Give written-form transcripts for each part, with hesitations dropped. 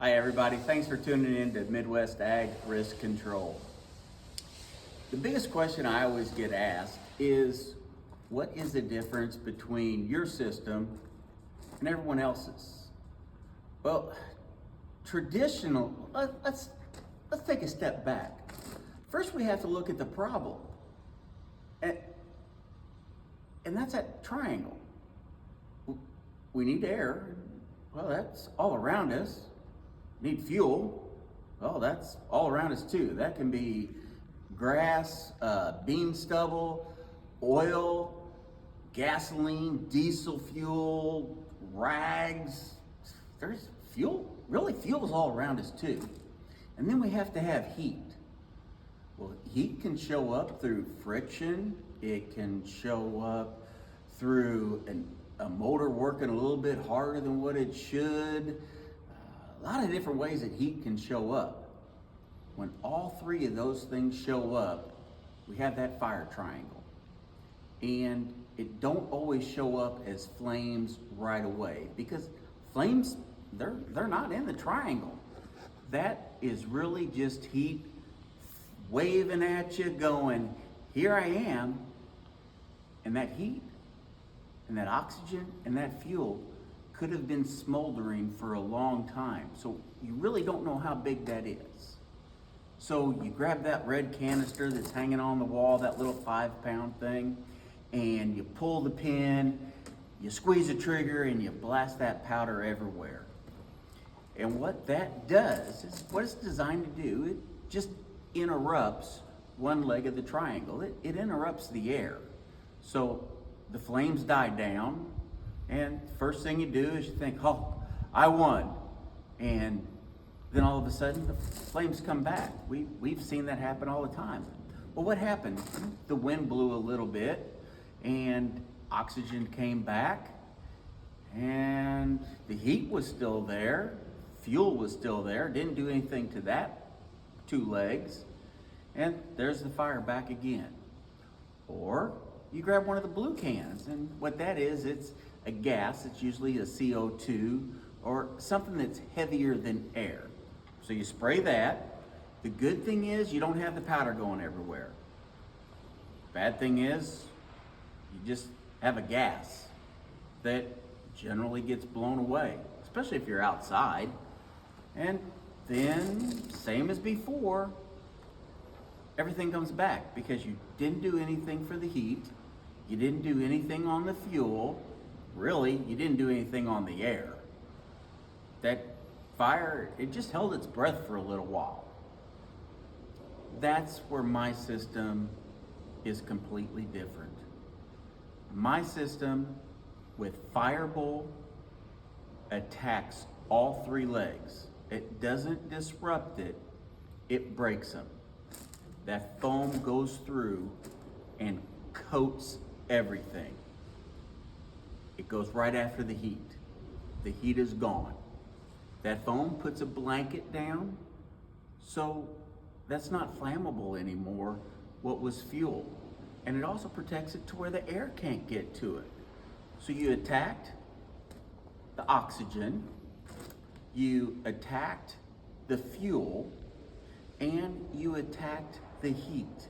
Hi everybody, thanks for tuning in to Midwest Ag Risk Control. The biggest question I always get asked is, what is the difference between your system and everyone else's? Well, let's take a step back. First we have to look at the problem. And that's that triangle. We need air. Well, that's all around us. Need fuel. Well, that's all around us too. That can be grass, bean stubble, oil, gasoline, diesel fuel, rags. There's fuel. Really, fuel's all around us too. And then we have to have heat. Well, heat can show up through friction. It can show up through a motor working a little bit harder than what it should. A lot of different ways that heat can show up. When all three of those things show up, we have that fire triangle. And it don't always show up as flames right away, because flames, they're not in the triangle. That is really just heat waving at you, going, here I am. And that heat and that oxygen and that fuel could have been smoldering for a long time. So you really don't know how big that is. So you grab that red canister that's hanging on the wall, that little 5-pound thing, and you pull the pin, you squeeze the trigger, and you blast that powder everywhere. And what that does is what it's designed to do. It just interrupts one leg of the triangle. It interrupts the air. So the flames die down, and first thing you do is you think, oh, I won. And then all of a sudden the flames come back. We've seen that happen all the time. Well, what happened? The wind blew a little bit and oxygen came back, and the heat was still there, fuel was still there, didn't do anything to that two legs, and there's the fire back again. Or you grab one of the blue cans, and what that is, it's a gas. It's usually a CO2 or something that's heavier than air. So you spray that. The good thing is you don't have the powder going everywhere. Bad thing is you just have a gas that generally gets blown away, especially if you're outside. And then, same as before, everything comes back because you didn't do anything for the heat. You didn't do anything on the fuel. Really, you didn't do anything on the air. That fire, it just held its breath for a little while. That's where my system is completely different. My system with FIREBULL attacks all three legs. It doesn't disrupt it, it breaks them. That foam goes through and coats everything. It goes right after the heat. The heat is gone. That foam puts a blanket down, so that's not flammable anymore, what was fuel. And it also protects it to where the air can't get to it. So you attacked the oxygen, you attacked the fuel, and you attacked the heat.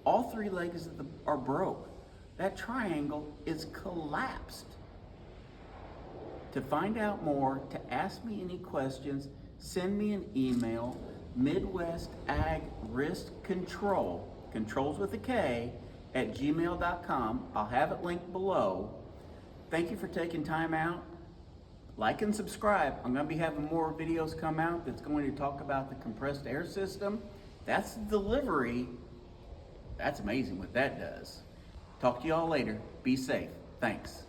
All three legs are broke. That triangle is collapsed. To find out more, to ask me any questions, send me an email, Midwest Ag Risk Control, controls with a K, at gmail.com. I'll have it linked below. Thank you for taking time out. Like and subscribe. I'm going to be having more videos come out that's going to talk about the compressed air system. That's delivery. That's amazing what that does. Talk to you all later. Be safe. Thanks.